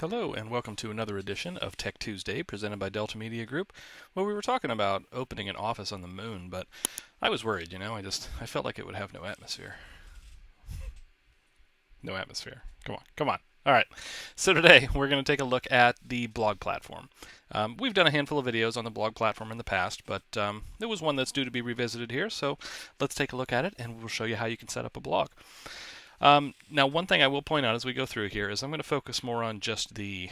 Hello and welcome to another edition of Tech Tuesday presented by Delta Media Group. Well, we were talking about opening an office on the moon, but I was worried, I felt like it would have no atmosphere. No atmosphere. Come on, come on. All right. So today we're going to take a look at the blog platform. We've done a handful of videos on the blog platform in the past, but there was one that's due to be revisited here, so let's take a look at it and we'll show you how you can set up a blog. Now, one thing I will point out as we go through here is I'm going to focus more on just the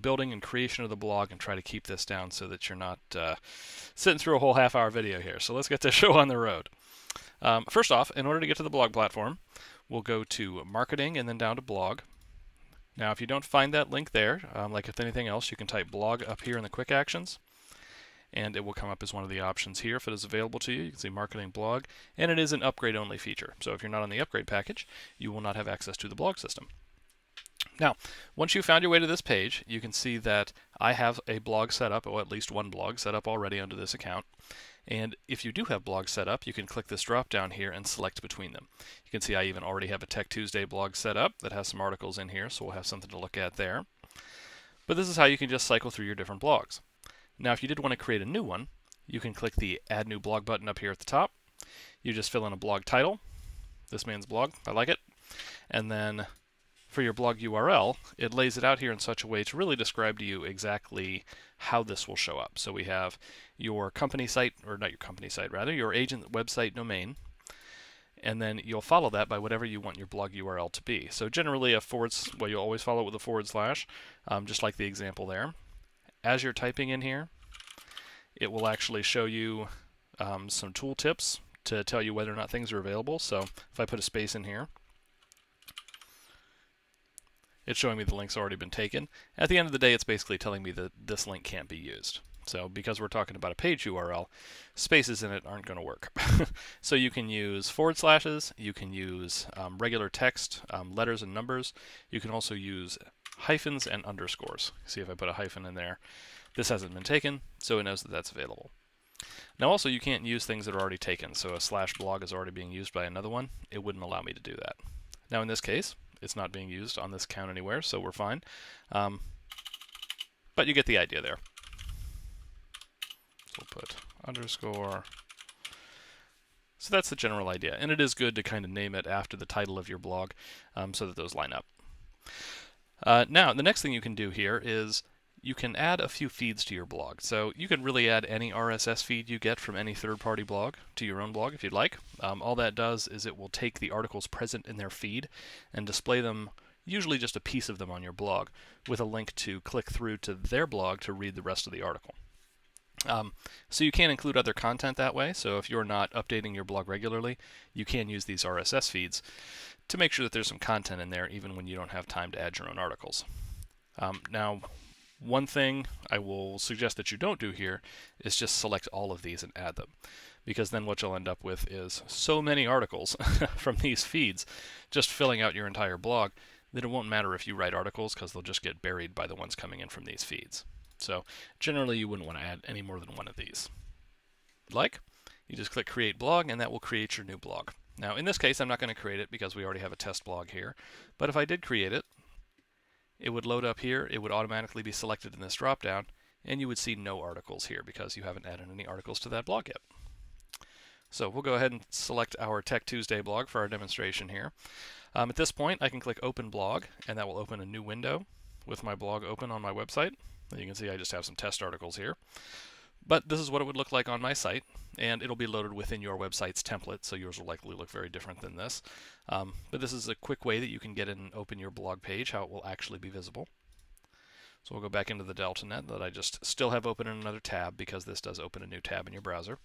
building and creation of the blog and try to keep this down so that you're not sitting through a whole half-hour video here. So let's get this show on the road. First off, in order to get to the blog platform, we'll go to Marketing and then down to Blog. Now, if you don't find that link there, like with anything else, you can type Blog up here in the Quick Actions, and it will come up as one of the options here if it is available to you. You can see Marketing Blog, and it is an upgrade-only feature. So if you're not on the upgrade package, you will not have access to the blog system. Now, once you've found your way to this page, you can see that I have a blog set up, or at least one blog set up already under this account. And if you do have blogs set up, you can click this drop down here and select between them. You can see I even already have a Tech Tuesday blog set up that has some articles in here, so we'll have something to look at there. But this is how you can just cycle through your different blogs. Now, if you did want to create a new one, you can click the Add New Blog button up here at the top. You just fill in a blog title. This man's blog, I like it. And then for your blog URL, it lays it out here in such a way to really describe to you exactly how this will show up. So we have your company site, or not your company site, rather, your agent website domain. And then you'll follow that by whatever you want your blog URL to be. So generally you'll always follow it with a forward slash, just like the example there. As you're typing in here, it will actually show you some tool tips to tell you whether or not things are available. So if I put a space in here, it's showing me the link's already been taken. At the end of the day, it's basically telling me that this link can't be used. So because we're talking about a page URL, spaces in it aren't going to work. So you can use forward slashes, you can use regular text, letters and numbers. You can also use hyphens and underscores. See if I put a hyphen in there. This hasn't been taken, so it knows that that's available. Now also you can't use things that are already taken, so a slash blog is already being used by another one. It wouldn't allow me to do that. Now in this case, it's not being used on this account anywhere, so we're fine. But you get the idea there. So we'll put underscore. So that's the general idea, and it is good to kind of name it after the title of your blog so that those line up. Now, the next thing you can do here is you can add a few feeds to your blog. So you can really add any RSS feed you get from any third-party blog to your own blog if you'd like. All that does is it will take the articles present in their feed and display them, usually just a piece of them on your blog, with a link to click through to their blog to read the rest of the article. So you can include other content that way. So if you're not updating your blog regularly, you can use these RSS feeds to make sure that there's some content in there even when you don't have time to add your own articles. Now, one thing I will suggest that you don't do here is just select all of these and add them, because then what you'll end up with is so many articles from these feeds just filling out your entire blog that it won't matter if you write articles because they'll just get buried by the ones coming in from these feeds. So generally you wouldn't want to add any more than one of these. You just click Create Blog and that will create your new blog. Now in this case I'm not going to create it because we already have a test blog here, but if I did create it, it would load up here, it would automatically be selected in this drop-down, and you would see no articles here because you haven't added any articles to that blog yet. So we'll go ahead and select our Tech Tuesday blog for our demonstration here. At this point I can click Open Blog, and that will open a new window with my blog open on my website. You can see I just have some test articles here. But this is what it would look like on my site, and it'll be loaded within your website's template, so yours will likely look very different than this. But this is a quick way that you can get in and open your blog page, how it will actually be visible. So we'll go back into the DeltaNET that I just still have open in another tab because this does open a new tab in your browser.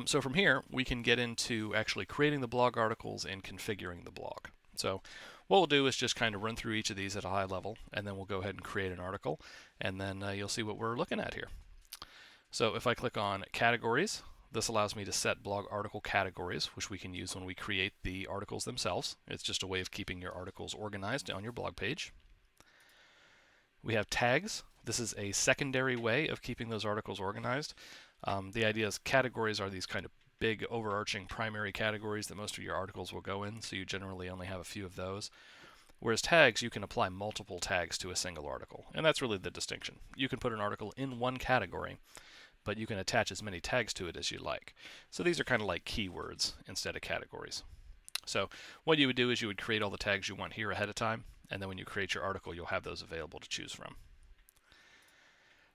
So from here, we can get into actually creating the blog articles and configuring the blog. So what we'll do is just kind of run through each of these at a high level, and then we'll go ahead and create an article, and then you'll see what we're looking at here. So if I click on Categories, this allows me to set blog article categories, which we can use when we create the articles themselves. It's just a way of keeping your articles organized on your blog page. We have tags. This is a secondary way of keeping those articles organized. The idea is categories are these kind of big overarching primary categories that most of your articles will go in, so you generally only have a few of those. Whereas tags, you can apply multiple tags to a single article, and that's really the distinction. You can put an article in one category, but you can attach as many tags to it as you like. So these are kind of like keywords instead of categories. So what you would do is you would create all the tags you want here ahead of time, and then when you create your article, you'll have those available to choose from.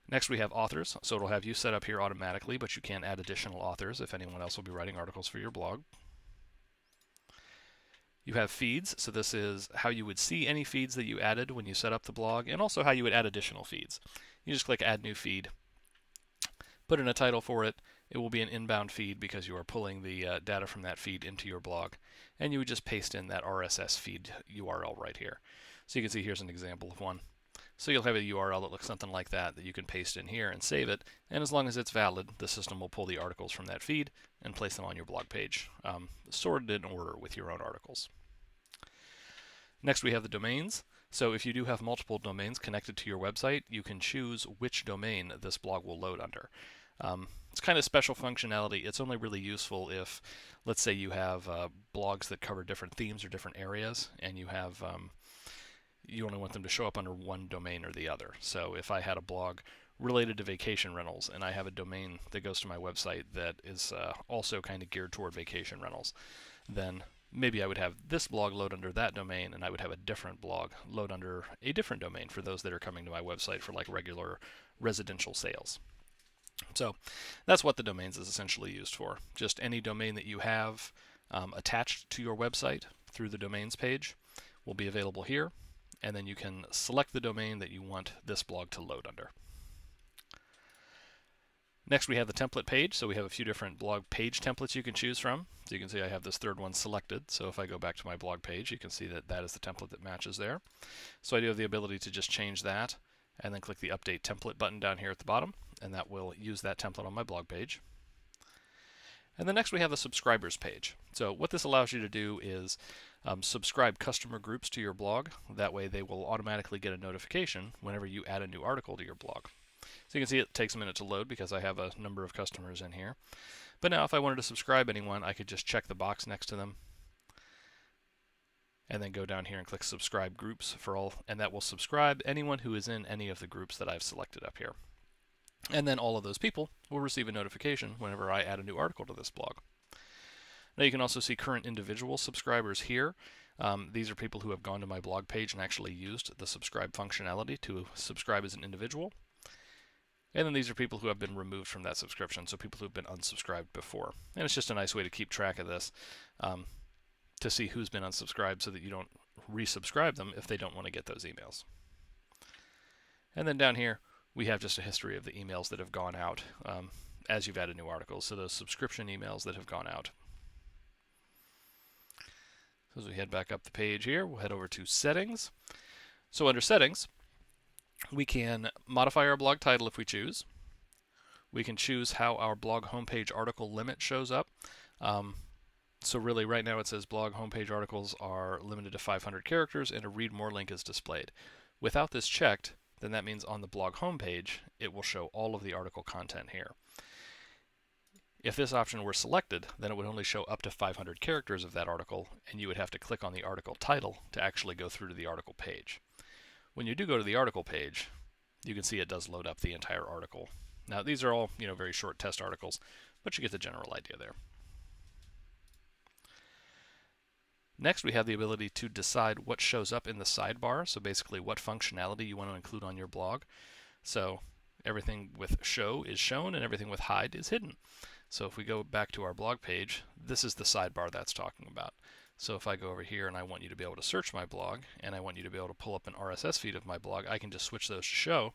Next we have authors, so it'll have you set up here automatically, but you can add additional authors if anyone else will be writing articles for your blog. You have feeds, so this is how you would see any feeds that you added when you set up the blog, and also how you would add additional feeds. You just click Add New Feed, put in a title for it. It will be an inbound feed because you are pulling the data from that feed into your blog, and you would just paste in that RSS feed URL right here. So you can see here's an example of one. So you'll have a URL that looks something like that you can paste in here and save it, and as long as it's valid, the system will pull the articles from that feed and place them on your blog page, sorted in order with your own articles. Next we have the domains. So if you do have multiple domains connected to your website, you can choose which domain this blog will load under. It's kind of special functionality. It's only really useful if, let's say you have blogs that cover different themes or different areas, and you have you only want them to show up under one domain or the other. So if I had a blog related to vacation rentals and I have a domain that goes to my website that is also kind of geared toward vacation rentals, then maybe I would have this blog load under that domain, and I would have a different blog load under a different domain for those that are coming to my website for like regular residential sales. So that's what the domains is essentially used for. Just any domain that you have attached to your website through the domains page will be available here, and then you can select the domain that you want this blog to load under. Next we have the template page, so we have a few different blog page templates you can choose from. So you can see I have this third one selected, so if I go back to my blog page, you can see that that is the template that matches there. So I do have the ability to just change that, and then click the Update Template button down here at the bottom, and that will use that template on my blog page. And then next we have the subscribers page. So what this allows you to do is subscribe customer groups to your blog. That way they will automatically get a notification whenever you add a new article to your blog. So you can see it takes a minute to load because I have a number of customers in here. But now if I wanted to subscribe anyone, I could just check the box next to them and then go down here and click Subscribe Groups for all, and that will subscribe anyone who is in any of the groups that I've selected up here. And then all of those people will receive a notification whenever I add a new article to this blog. Now you can also see current individual subscribers here. These are people who have gone to my blog page and actually used the subscribe functionality to subscribe as an individual. And then these are people who have been removed from that subscription, so people who have been unsubscribed before. And it's just a nice way to keep track of this, to see who's been unsubscribed so that you don't resubscribe them if they don't want to get those emails. And then down here, we have just a history of the emails that have gone out as you've added new articles, so those subscription emails that have gone out. So as we head back up the page here, we'll head over to Settings. So under Settings, we can modify our blog title if we choose. We can choose how our blog homepage article limit shows up. So really right now it says blog homepage articles are limited to 500 characters and a read more link is displayed. Without this checked, then that means on the blog homepage it will show all of the article content here. If this option were selected, then it would only show up to 500 characters of that article, and you would have to click on the article title to actually go through to the article page. When you do go to the article page, you can see it does load up the entire article. Now these are all, very short test articles, but you get the general idea there. Next, we have the ability to decide what shows up in the sidebar, so basically what functionality you want to include on your blog. So everything with show is shown and everything with hide is hidden. So if we go back to our blog page, this is the sidebar that's talking about. So if I go over here and I want you to be able to search my blog, and I want you to be able to pull up an RSS feed of my blog, I can just switch those to show.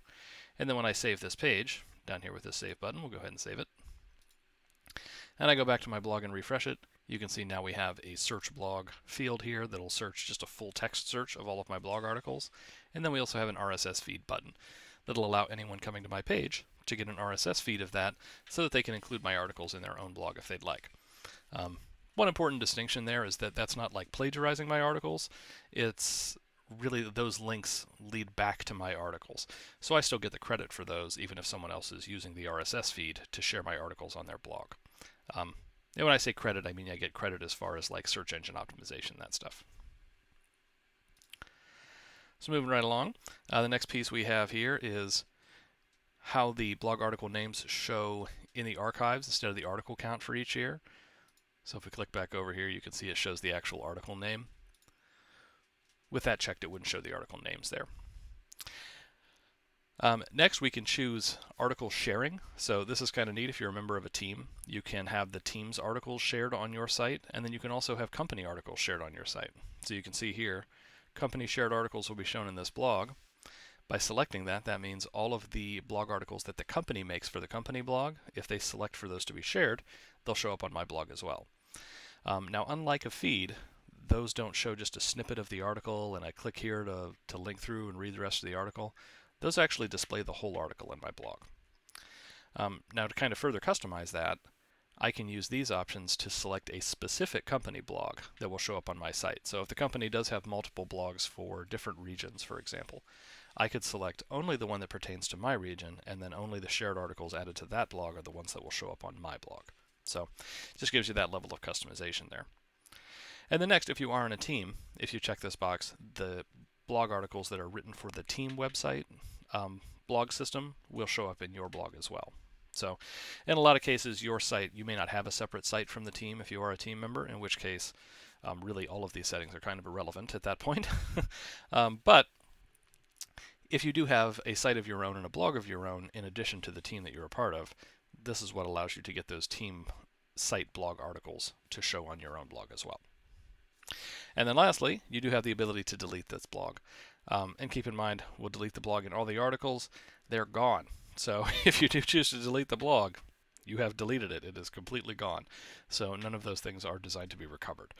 And then when I save this page, down here with this save button, we'll go ahead and save it. And I go back to my blog and refresh it. You can see now we have a search blog field here that'll search just a full text search of all of my blog articles. And then we also have an RSS feed button that'll allow anyone coming to my page to get an RSS feed of that so that they can include my articles in their own blog if they'd like. One important distinction there is that that's not like plagiarizing my articles. It's really those links lead back to my articles. So I still get the credit for those even if someone else is using the RSS feed to share my articles on their blog. And when I say credit, I mean I get credit as far as like search engine optimization, that stuff. So moving right along, the next piece we have here is how the blog article names show in the archives instead of the article count for each year. So if we click back over here, you can see it shows the actual article name. With that checked, it wouldn't show the article names there. Next, we can choose article sharing. So this is kind of neat. If you're a member of a team, you can have the team's articles shared on your site, and then you can also have company articles shared on your site. So you can see here, company shared articles will be shown in this blog. By selecting that, that means all of the blog articles that the company makes for the company blog, if they select for those to be shared, they'll show up on my blog as well. Now, unlike a feed, those don't show just a snippet of the article and I click here to link through and read the rest of the article. Those actually display the whole article in my blog. Now, to kind of further customize that, I can use these options to select a specific company blog that will show up on my site. So if the company does have multiple blogs for different regions, for example, I could select only the one that pertains to my region, and then only the shared articles added to that blog are the ones that will show up on my blog. So it just gives you that level of customization there. And then next, if you are in a team, if you check this box, the blog articles that are written for the team website blog system will show up in your blog as well. So in a lot of cases, your site, you may not have a separate site from the team if you are a team member, in which case really all of these settings are kind of irrelevant at that point. But if you do have a site of your own and a blog of your own in addition to the team that you're a part of, this is what allows you to get those team site blog articles to show on your own blog as well. And then lastly, you do have the ability to delete this blog. And keep in mind, we'll delete the blog and all the articles, they're gone. So if you do choose to delete the blog, you have deleted it. It is completely gone. So none of those things are designed to be recovered.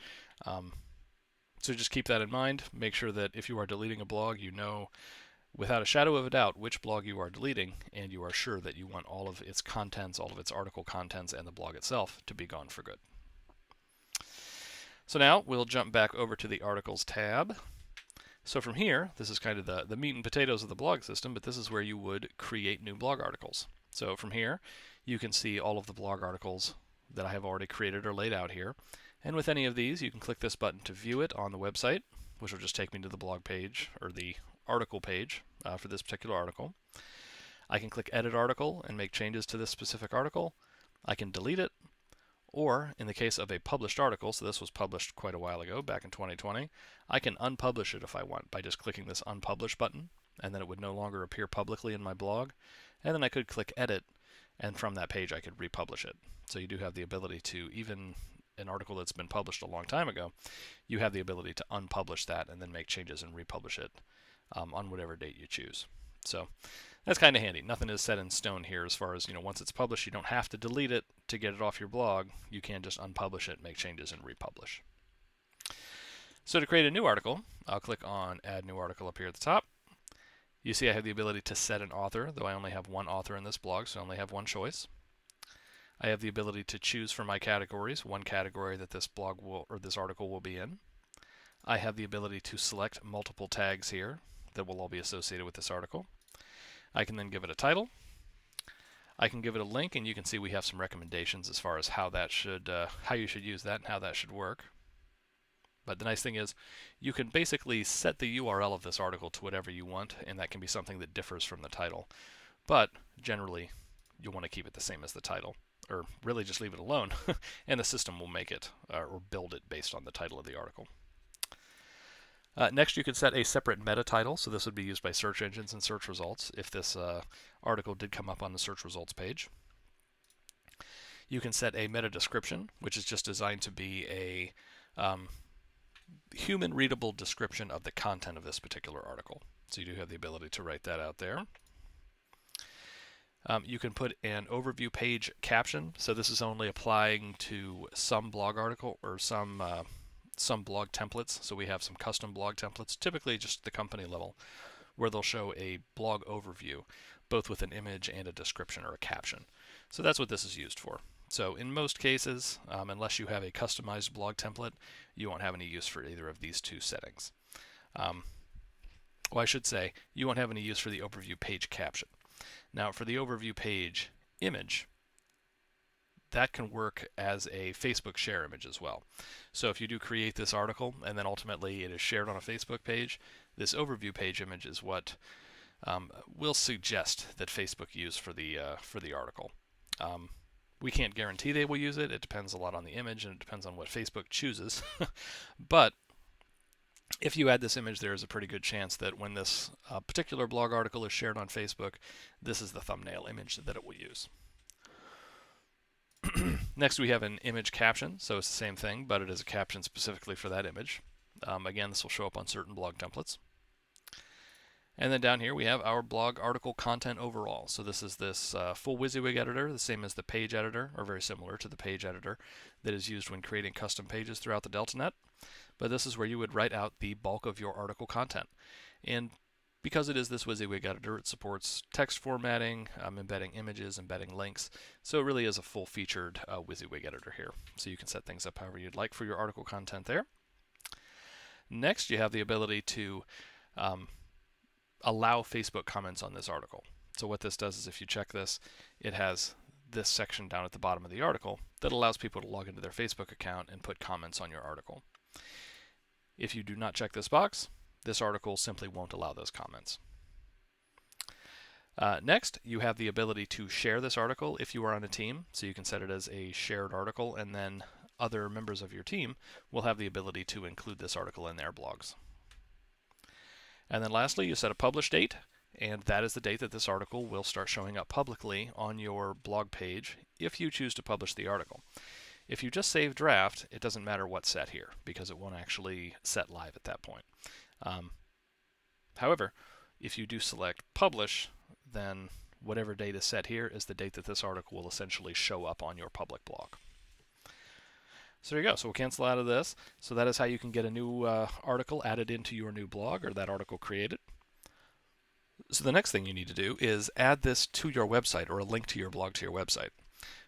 So just keep that in mind. Make sure that if you are deleting a blog, you know without a shadow of a doubt which blog you are deleting, and you are sure that you want all of its contents, all of its article contents, and the blog itself to be gone for good. So now we'll jump back over to the Articles tab. So from here, this is kind of the meat and potatoes of the blog system, but this is where you would create new blog articles. So from here, you can see all of the blog articles that I have already created or laid out here. And with any of these, you can click this button to view it on the website, which will just take me to the blog page, or the article page for this particular article. I can click Edit Article and make changes to this specific article. I can delete it, or in the case of a published article, so this was published quite a while ago, back in 2020, I can unpublish it if I want by just clicking this Unpublish button, and then it would no longer appear publicly in my blog. And then I could click Edit, and from that page I could republish it. So you do have the ability to, even an article that's been published a long time ago, you have the ability to unpublish that and then make changes and republish it on whatever date you choose. So that's kind of handy. Nothing is set in stone here as far as, once it's published, you don't have to delete it to get it off your blog. You can just unpublish it, make changes, and republish. So to create a new article, I'll click on Add New Article up here at the top. You see I have the ability to set an author, though I only have one author in this blog, so I only have one choice. I have the ability to choose from my categories, one category that this blog will, or this article will be in. I have the ability to select multiple tags here that will all be associated with this article. I can then give it a title. I can give it a link, and you can see we have some recommendations as far as how you should use that and how that should work. But the nice thing is you can basically set the URL of this article to whatever you want, and that can be something that differs from the title. But generally, you'll want to keep it the same as the title, or really just leave it alone, and the system will make it or build it based on the title of the article. Next, you can set a separate meta title, so this would be used by search engines and search results if this article did come up on the search results page. You can set a meta description, which is just designed to be a human-readable description of the content of this particular article. So you do have the ability to write that out there. You can put an overview page caption, so this is only applying to some blog article or some blog templates. So we have some custom blog templates, typically just the company level, where they'll show a blog overview, both with an image and a description or a caption. So that's what this is used for. So in most cases, unless you have a customized blog template, you won't have any use for either of these two settings. Well, I should say, you won't have any use for the overview page caption. Now, for the overview page image, that can work as a Facebook share image as well. So if you do create this article and then ultimately it is shared on a Facebook page, this overview page image is what we'll suggest that Facebook use for the article. We can't guarantee they will use it. It depends a lot on the image, and it depends on what Facebook chooses. But if you add this image, there is a pretty good chance that when this particular blog article is shared on Facebook, this is the thumbnail image that it will use. Next, we have an image caption. So it's the same thing, but it is a caption specifically for that image. Again, this will show up on certain blog templates. And then down here we have our blog article content overall. So this is this full WYSIWYG editor, the same as the page editor, or very similar to the page editor that is used when creating custom pages throughout the DeltaNET. But this is where you would write out the bulk of your article content. And because it is this WYSIWYG editor, it supports text formatting, embedding images, embedding links. So it really is a full-featured WYSIWYG editor here. So you can set things up however you'd like for your article content there. Next, you have the ability to allow Facebook comments on this article. So what this does is if you check this, it has this section down at the bottom of the article that allows people to log into their Facebook account and put comments on your article. If you do not check this box, this article simply won't allow those comments. Next, you have the ability to share this article if you are on a team. So you can set it as a shared article, and then other members of your team will have the ability to include this article in their blogs. And then lastly, you set a publish date, and that is the date that this article will start showing up publicly on your blog page if you choose to publish the article. If you just save draft, it doesn't matter what's set here because it won't actually set live at that point. However, if you do select publish, then whatever date is set here is the date that this article will essentially show up on your public blog. So there you go. So we'll cancel out of this. So that is how you can get a new article added into your new blog, or that article created. So the next thing you need to do is add this to your website, or a link to your blog to your website.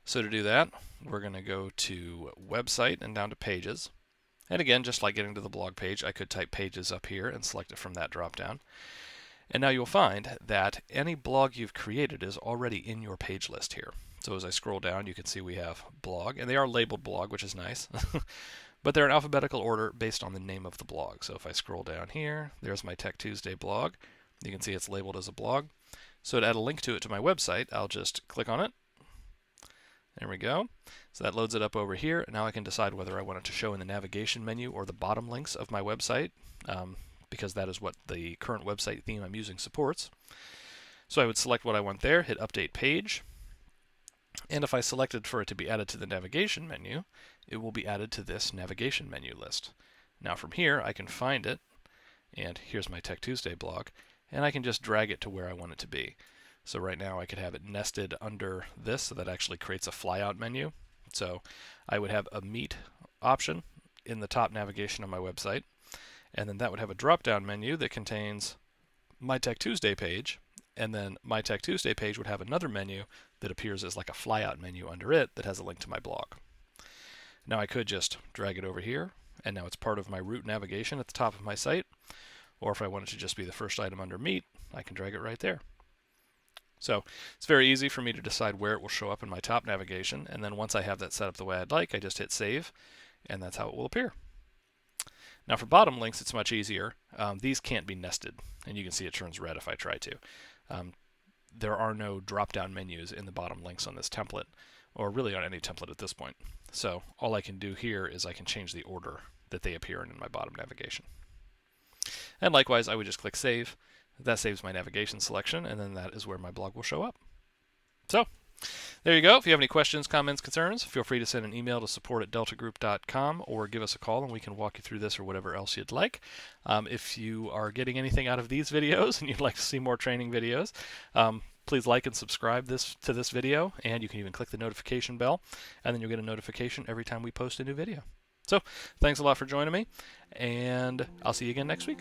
So to do that, we're going to go to website and down to pages. And again, just like getting to the blog page, I could type pages up here and select it from that drop down. And now you'll find that any blog you've created is already in your page list here. So as I scroll down, you can see we have blog, and they are labeled blog, which is nice. But they're in alphabetical order based on the name of the blog. So if I scroll down here, there's my Tech Tuesday blog. You can see it's labeled as a blog. So to add a link to it to my website, I'll just click on it. There we go. So that loads it up over here. Now I can decide whether I want it to show in the navigation menu or the bottom links of my website, because that is what the current website theme I'm using supports. So I would select what I want there, hit Update Page, and if I selected for it to be added to the navigation menu, it will be added to this navigation menu list. Now from here, I can find it, and here's my Tech Tuesday blog, and I can just drag it to where I want it to be. So right now I could have it nested under this, so that actually creates a flyout menu. So I would have a Meet option in the top navigation of my website, and then that would have a drop-down menu that contains my Tech Tuesday page, and then my Tech Tuesday page would have another menu that appears as like a flyout menu under it that has a link to my blog. Now I could just drag it over here, and now it's part of my root navigation at the top of my site, or if I want it to just be the first item under Meet, I can drag it right there. So it's very easy for me to decide where it will show up in my top navigation, and then once I have that set up the way I'd like, I just hit save, and that's how it will appear. Now for bottom links, it's much easier. These can't be nested, and you can see it turns red if I try to. There are no drop-down menus in the bottom links on this template, or really on any template at this point. So all I can do here is I can change the order that they appear in my bottom navigation. And likewise, I would just click Save. That saves my navigation selection, and then that is where my blog will show up. So there you go. If you have any questions, comments, concerns, feel free to send an email to support@deltagroup.com or give us a call and we can walk you through this or whatever else you'd like. If you are getting anything out of these videos and you'd like to see more training videos, please like and subscribe to this video, and you can even click the notification bell, and then you'll get a notification every time we post a new video. So thanks a lot for joining me, and I'll see you again next week.